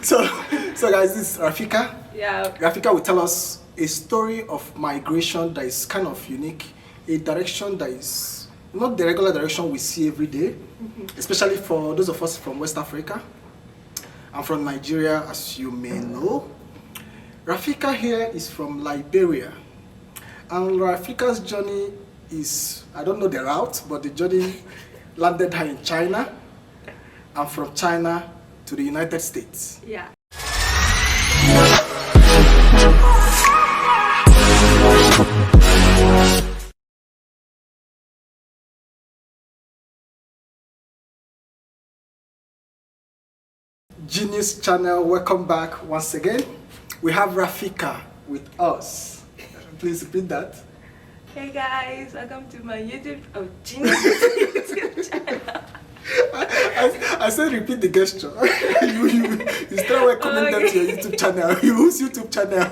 So, so guys, this is Rapheka. Yeah. Rapheka will tell us a story of migration that is kind of unique, a direction that is not the regular direction we see every day, especially for those of us from West Africa. I'm from Nigeria, as you may know. Rapheka here is from Liberia. And Rapheka's journey is, I don't know the route, but the journey landed her in China, and from China to the United States. Yeah. Genius channel, welcome back once again. We have Rapheka with us. Please repeat that. Hey guys, welcome to my YouTube Genius YouTube channel. I said repeat the gesture. you start welcoming them to your YouTube channel. Whose YouTube channel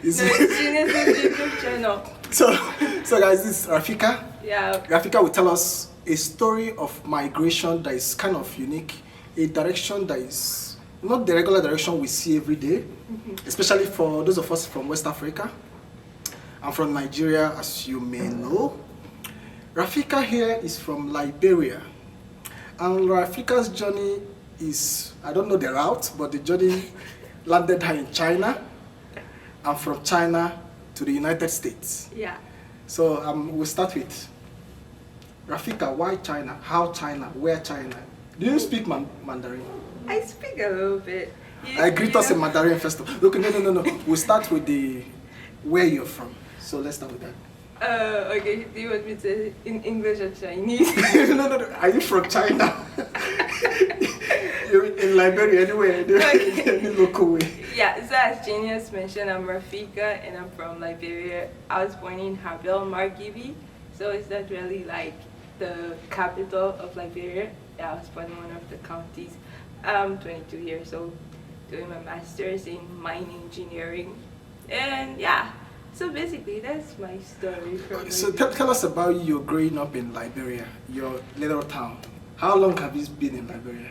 is Genius YouTube channel. So guys, this is Rapheka. Yeah. Rapheka will tell us a story of migration that is kind of unique, a direction that is not the regular direction we see every day, especially for those of us from West Africa. I'm from Nigeria, as you may know. Rapheka here is from Liberia. And Rapheka's journey is, I don't know the route, but the journey landed her in China, and from China to the United States. Yeah. So we'll start with Rapheka. Why China? How China? Where China? Do you speak Mandarin? I speak a little bit. Greet us in Mandarin first. Look, no. We'll start with the where you're from. So let's start with that. Okay. Do you want me to in English or Chinese? no. Are you from China? You're in Liberia anyway. Okay. Any local way. Yeah. So as Genius mentioned, I'm Rapheka and I'm from Liberia. I was born in Habil, Margibi. So it's not really like the capital of Liberia. Yeah, I was born in one of the counties. I'm 22 years old, doing my master's in mining engineering, and yeah. So basically, that's my story. So tell us about you growing up in Liberia, your little town. How long have you been in Liberia?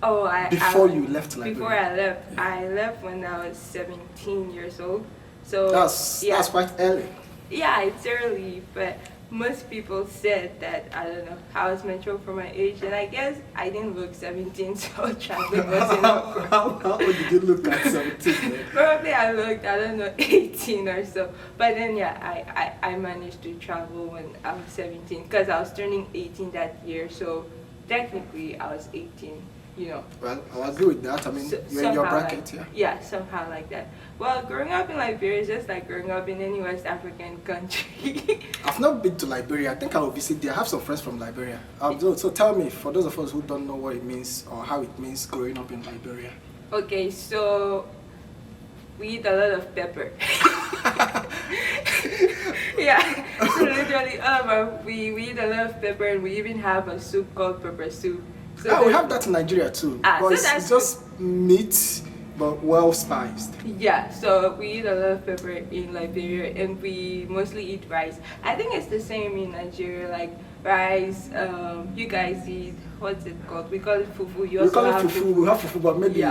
Oh, before you left Liberia. Before I left, yeah. I left when I was 17 years old. So that's quite early. Yeah, it's early, but most people said that, I don't know, I was mature for my age, and I guess I didn't look 17, so traveling was enough. How old did you look at 17? Probably I looked, I don't know, 18 or so. But then, yeah, I managed to travel when I was 17, because I was turning 18 that year, so technically I was 18, you know. Well, I'll agree with that. I mean, you're in your bracket, like, yeah. Yeah, somehow like that. Well, growing up in Liberia is just like growing up in any West African country. I've not been to Liberia. I think I will visit there. I have some friends from Liberia. So tell me, for those of us who don't know what it means or how it means growing up in Liberia. Okay, so we eat a lot of pepper. Yeah, so literally all of our, we eat a lot of pepper, and we even have a soup called pepper soup. So we have that in Nigeria too. But so it's just meat, but well spiced. Yeah, so we eat a lot of pepper in Liberia, and we mostly eat rice. I think it's the same in Nigeria, like rice. You guys eat, what's it called? We call it fufu. We call it fufu. We have fufu, but maybe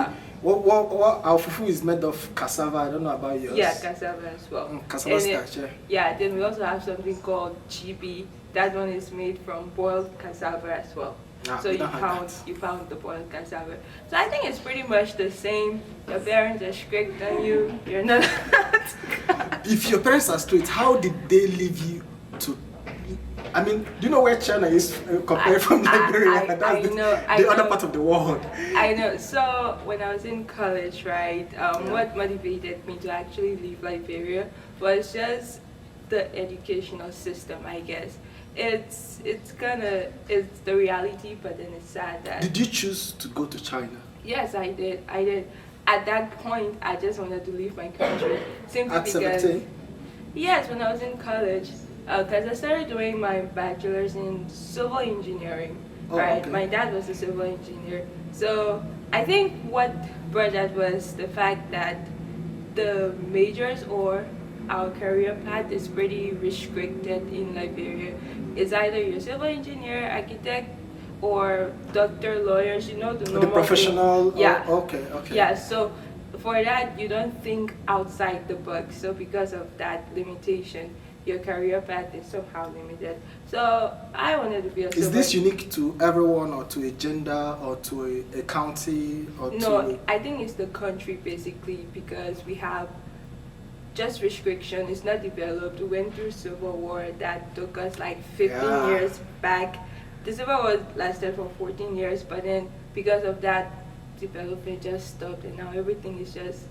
what our fufu is made of cassava. I don't know about yours. Yeah, cassava as well. Cassava starch, yeah. Yeah, then we also have something called chibi. That one is made from boiled cassava as well. So you pound the boiled cassava. So I think it's pretty much the same. Your parents are strict on you. You're not. If your parents are strict, how did they leave you to? I mean, do you know where China is compared from Liberia? That's the other part of the world. I know. So when I was in college, right, what motivated me to actually leave Liberia was just the educational system, I guess. It's the reality, but then it's sad that. Did you choose to go to China? Yes, I did. At that point, I just wanted to leave my country. Simply At 17? Yes, when I was in college, because I started doing my bachelor's in civil engineering. Right, okay. My dad was a civil engineer, so I think what brought that was the fact that the majors or our career path is pretty restricted in Liberia. It's either you're a civil engineer, architect, or doctor, lawyers, you know, the normal The professional. thing. Yeah. Okay. Yeah, so for that, you don't think outside the box. So because of that limitation, your career path is somehow limited. So I wanted to be a Is this unique to everyone, or to a gender, or to a county, or No, I think it's the country basically, because we have just restriction. It's not developed. We went through civil war that took us like 15 years back. The civil war lasted for 14 years, but then because of that, development just stopped, and now everything is just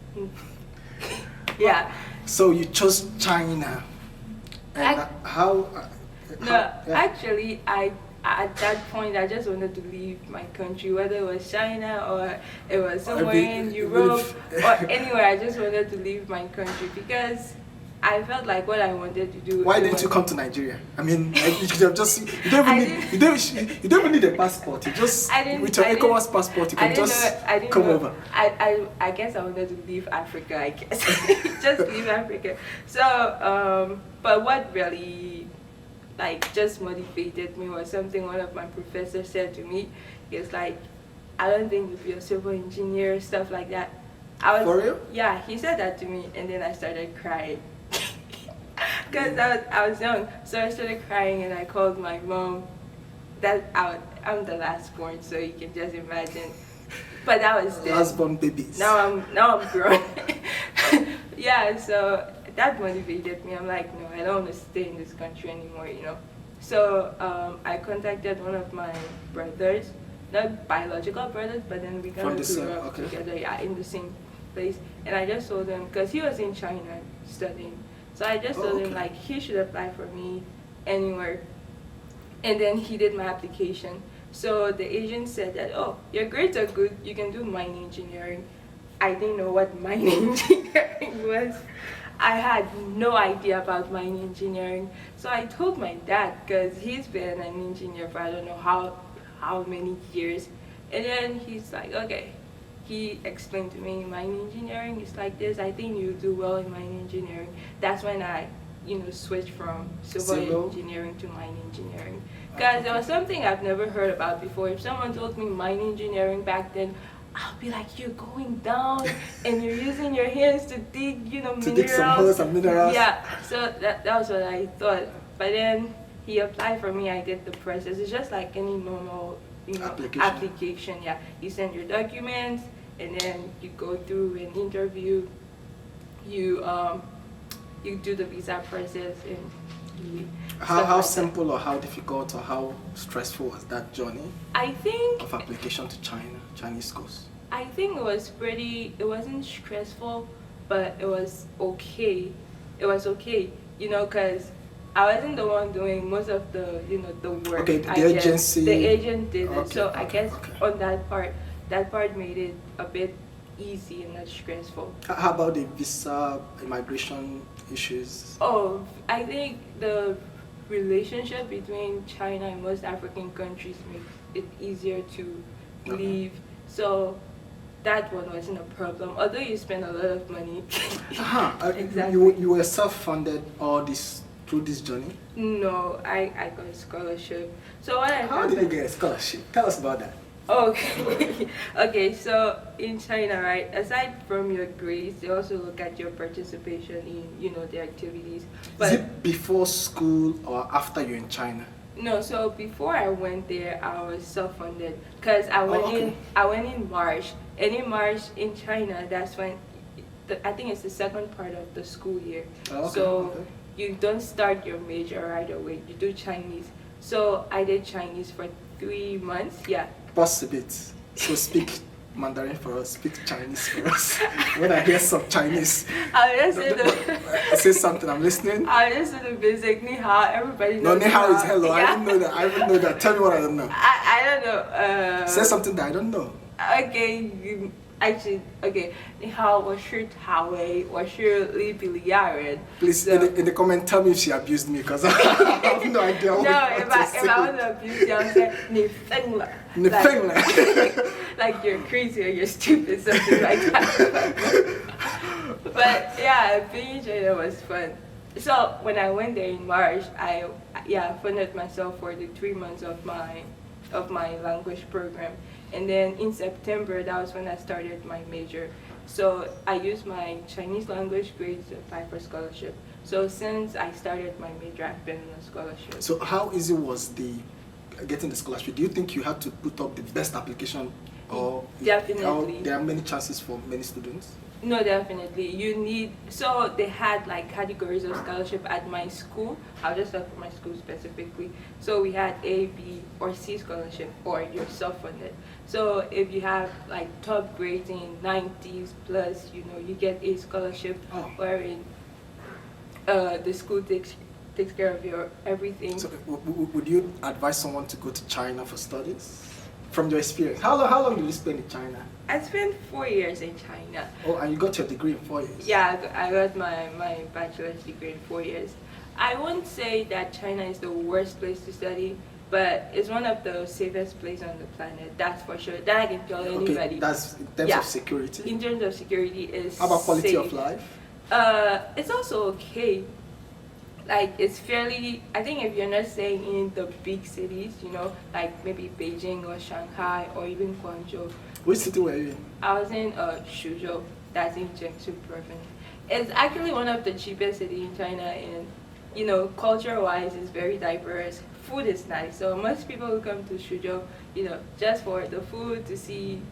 yeah. So you chose China, and how? Actually, I at that point I just wanted to leave my country, whether it was China or it was somewhere in Europe or anywhere. I just wanted to leave my country because I felt like what I wanted to do. Why didn't you come to Nigeria? I mean, you could have just. You don't even need a passport. You just with your ECOWAS passport, you can just come over. I guess I wanted to leave Africa. I guess just leave Africa. So, but what really like just motivated me was something one of my professors said to me. It's like, I don't think you'll be a civil engineer, stuff like that. For real? Yeah, he said that to me, and then I started crying. Because I was young, so I started crying, and I called my mom. I'm the last born, so you can just imagine. But that was then. Last born babies. Now I'm grown. Yeah, so that motivated me. I'm like, no, I don't want to stay in this country anymore, you know. So I contacted one of my brothers, not biological brothers, but then we got to grow up together, yeah, in the same place. And I just told him, because he was in China studying, so I just told him like he should apply for me anywhere. And then he did my application. So the agent said that, oh, your grades are good, you can do mining engineering. I didn't know what mining engineering was. I had no idea about mining engineering. So I told my dad, because he's been an engineer for I don't know how many years. And then he's like, okay. He explained to me, mining engineering is like this. I think you do well in mining engineering. That's when I, switched from civil engineering to mining engineering. Because there was something I've never heard about before. If someone told me mining engineering back then, I'll be like, you're going down and you're using your hands to dig, minerals. To dig some holes and minerals. Yeah, so that was what I thought. But then he applied for me, I did the process. It's just like any normal, application. Yeah, you send your documents and then you go through an interview. You do the visa process and how simple or how difficult or how stressful was that journey? I think of application to Chinese course. I think it wasn't stressful, but it was okay. It was okay, because I wasn't the one doing most of the, the work. Okay, the agency. The agent did it. So I guess on that part made it a bit easy and not stressful. How about the visa, immigration issues? Oh, I think the relationship between China and most African countries makes it easier to leave. So that one wasn't a problem, although you spend a lot of money. Exactly. You were self-funded all this through this journey? No, I got a scholarship. So how did you get a scholarship? Tell us about that. Okay. Okay, so in China, right, aside from your grades, they also look at your participation in, the activities. But is it before school or after you're in China? No, so before I went there, I was self-funded because I went in March, and in March in China, that's when I think it's the second part of the school year. You don't start your major right away. You do Chinese. So I did Chinese for 3 months. Yeah. Pause a bit. So speak Mandarin for us, speak Chinese for us. When I hear some Chinese, I'll just say something, I'm listening. I'll just say the basic ni hao, everybody knows. No, ni hao is hello. Yeah. I didn't know that. I didn't know that. Tell me what I don't know. I don't know. Say something that I don't know. Okay, ni hao, 我是陶伟，我是利比里亚人. Please, in the comment, tell me if she abused me, because I have no idea what if I want to abuse you, I'll say, 你疯了. Like you're crazy or you're stupid, something like that. But yeah, being in China was fun. So when I went there in March, I funded myself for the 3 months of my of my language program. And then in September, that was when I started my major. So I used my Chinese language grades to apply for scholarship. So since I started my major, I've been on a scholarship. So how easy was the getting the scholarship? Do you think you had to put up the best application, or Definitely. there are many chances for many students? No, definitely. You need, so they had like categories of scholarship at my school. I'll just talk for my school specifically. So we had A, B, or C scholarship, or you're self-funded. So if you have like top grades in 90s plus, you get a scholarship, wherein the school takes care of your everything. So would you advise someone to go to China for studies? From your experience, how long did you spend in China? I spent 4 years in China. Oh, and you got your degree in 4 years? Yeah, I got my bachelor's degree in 4 years. I won't say that China is the worst place to study, but it's one of the safest places on the planet, that's for sure. That I can tell anybody. Okay, that's in terms of security? In terms of security, is how about quality safe. of life? It's also okay. Like, it's fairly, I think if you're not staying in the big cities, like maybe Beijing or Shanghai or even Guangzhou. Which city were you in? I was in Suzhou, that's in Jiangsu province. It's actually one of the cheapest cities in China, and culture-wise, it's very diverse. Food is nice, so most people who come to Suzhou, just for the food, to see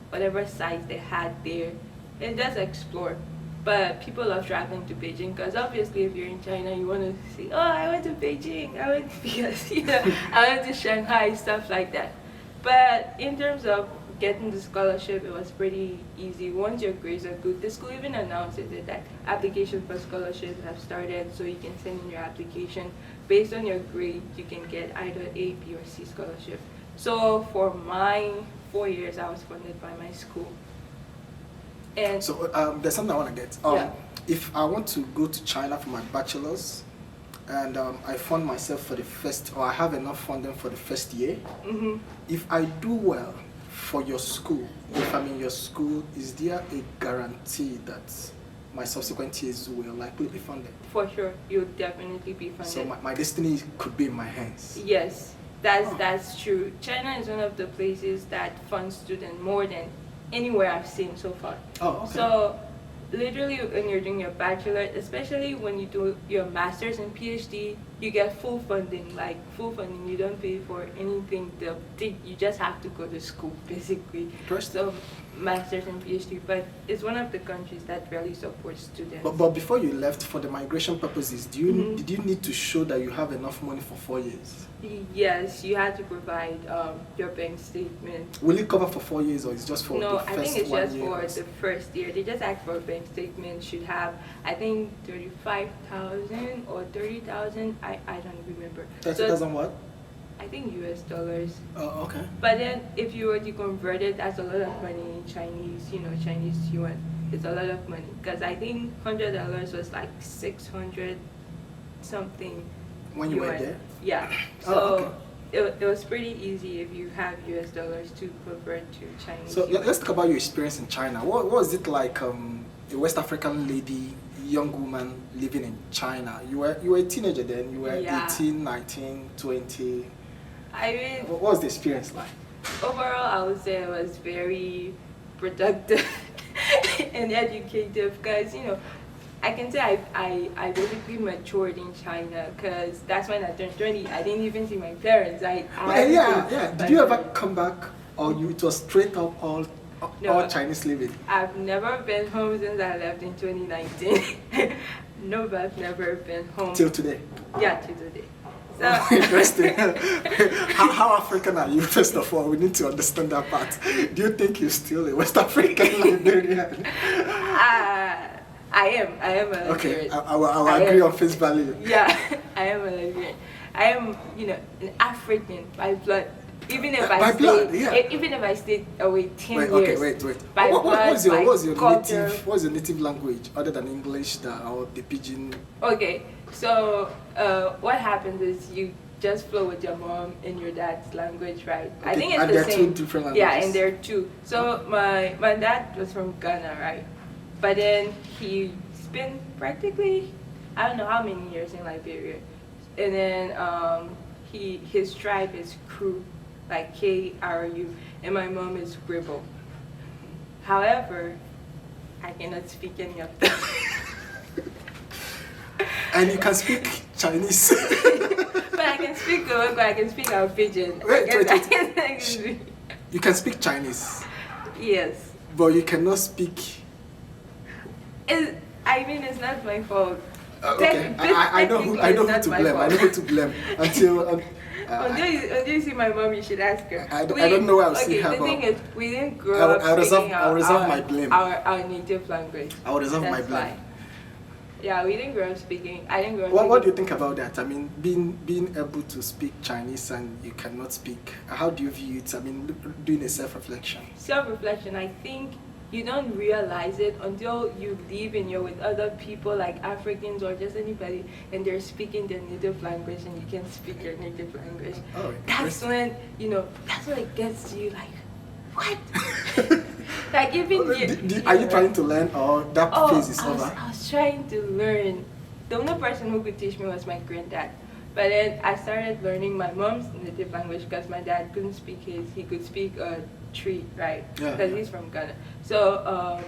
whatever sites they had there, and just explore. But people love traveling to Beijing because obviously if you're in China, you want to see, I went to Beijing, I went I went to Shanghai, stuff like that. But in terms of getting the scholarship, it was pretty easy. Once your grades are good, the school even announces it that application for scholarships have started, so you can send in your application. Based on your grade, you can get either A, B, or C scholarship. So for my 4 years, I was funded by my school. And so there's something I want to get. If I want to go to China for my bachelor's, and I fund myself for the first, or I have enough funding for the first year, if I do well for your school, if I'm in your school, is there a guarantee that my subsequent years will likely be funded? For sure, you'll definitely be funded. So my destiny could be in my hands. Yes, that's true. China is one of the places that funds students more than anywhere I've seen so far. Oh, okay. So literally when you're doing your bachelor, especially when you do your master's and PhD, you get full funding. Like full funding, you don't pay for anything. You just have to go to school basically. So master's and PhD, but it's one of the countries that really supports students. But before you left, for the migration purposes, did you need to show that you have enough money for 4 years? Yes, you had to provide your bank statement. Will it cover for 4 years, or it's just for the first 1 year? No, I think it's just for the first year. They just ask for a bank statement. Should have, I think, 35,000 or 30,000. I don't remember. 30,000 what? I think US dollars. Oh, okay. But then if you were to convert it, that's a lot of money in Chinese, Chinese yuan. It's a lot of money. Because I think $100 was like 600 something. When you were there? Yeah. So it was pretty easy if you have US dollars to convert to Chinese. So let's talk about your experience in China. What was it like, a West African lady, young woman living in China? You were a teenager then. You were 18, 19, 20. I mean, what was the experience like? Overall, I would say it was very productive and educative because, I can say I basically matured in China because that's when I turned 20. I didn't even see my parents. Did you ever come back, or it was straight up all Chinese living? I've never been home since I left in 2019. No, but I've never been home. Till today? Yeah, till today. So interesting. How African are you, first of all? We need to understand that part. Do you think you're still a West African Liberian? I am a Liberian. Okay, I will agree on face value. Yeah, I am a Liberian. I am, an African by blood. Even if I stayed away 10 years. Okay, wait. What's your native language other than English or the pidgin? Okay, so what happens is you just flow with your mom and your dad's language, right? Okay. I think it's and the there are same. 2 different languages. Yeah, and there are 2. So my dad was from Ghana, right? But then he spent practically, I don't know how many years in Liberia. And then his tribe is Kru. like KRU, and my mom is Gribble. However, I cannot speak any of them. And you can speak Chinese. But I can speak Gologo, I can speak our pidgin. Wait. You can speak Chinese. Yes. But you cannot speak. I mean, it's not my fault. Okay, I know who to blame. I know who to blame until you see my mom, you should ask her. I don't know where I'll see her. The thing is, we didn't grow up speaking our native language. I will reserve my blame. Why. Yeah, we didn't grow up speaking. I didn't grow up. What do you think about that? I mean, being able to speak Chinese and you cannot speak. How do you view it? I mean, doing a self-reflection. Self-reflection. I think you don't realize it until you live and you're with other people like Africans or just anybody, and they're speaking their native language and you can't speak your native language. Oh, that's when that's when it gets to you like, what? Like even are you trying to learn or that phase is over? I was trying to learn. The only person who could teach me was my granddad. But then I started learning my mom's native language because my dad couldn't speak his. He could speak Tree, right? Because he's from Ghana. So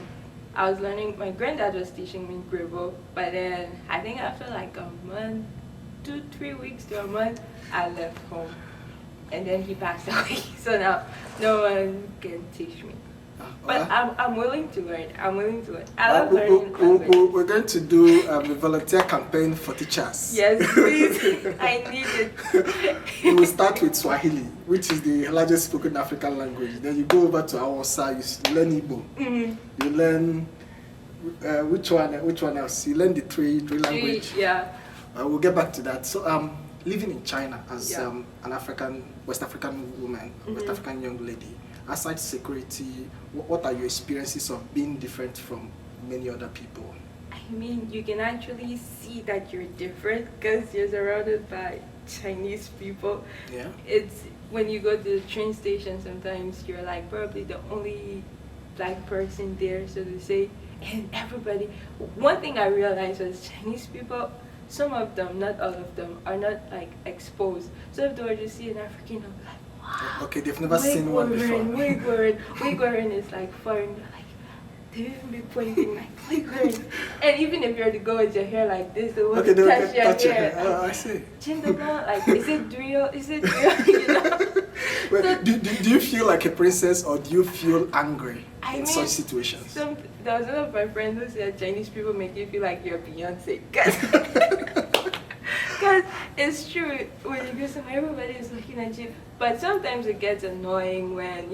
I was learning. My granddad was teaching me Gribble. But then I think after like a month, 2-3 weeks to a month, I left home. And then he passed away. So now no one can teach me. But I'm willing to learn. I love learning language. We're going to do a volunteer campaign for teachers. Yes, please. I need it. You will start with Swahili, which is the largest spoken African language. Then you go over to Hausa, you learn Igbo. You learn which one else? You learn the three language. Yeah. We'll get back to that. So living in China as an West African woman, West African young lady. Aside security, what are your experiences of being different from many other people? I mean, you can actually see that you're different because you're surrounded by Chinese people. Yeah. It's when you go to the train station, sometimes you're like probably the only black person there, so to say. And everybody, one thing I realized was Chinese people, some of them, not all of them, are not like exposed. So if they were to see an African, I'm like, wow. Okay, they've never seen one before. Wigurin is like foreign. They're like, they even be pointing like Wigurin. And even if you're to go with your hair like this, they won't touch your hair. Oh, I see. Like, is it real? Is it real? You know? Well, so, do you feel like a princess or do you feel angry in such situations? There was one of my friends who said Chinese people make you feel like you're Beyonce. Because it's true, when you go somewhere, everybody is looking at you. But sometimes it gets annoying when,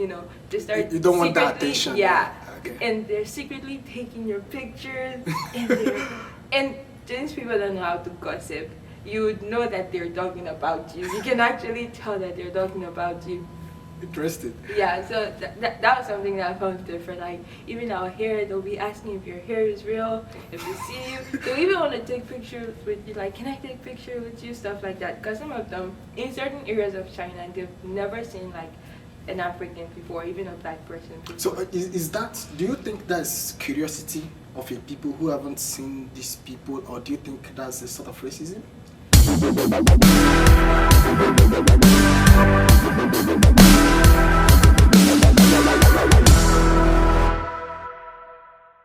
they start you don't want that attention. Yeah. Okay. And they're secretly taking your pictures. And Chinese people don't know how to gossip. You would know that they're talking about you. You can actually tell that they're talking about you. Interesting. Yeah, so that was something that I found different. Like, even our hair, they'll be asking if your hair is real, if they see you. They'll even want to take pictures with you, like, can I take a picture with you, stuff like that. Because some of them, in certain areas of China, they've never seen, like, an African before, even a black person before. So is that, do you think that's curiosity of a people who haven't seen these people, or do you think that's a sort of racism?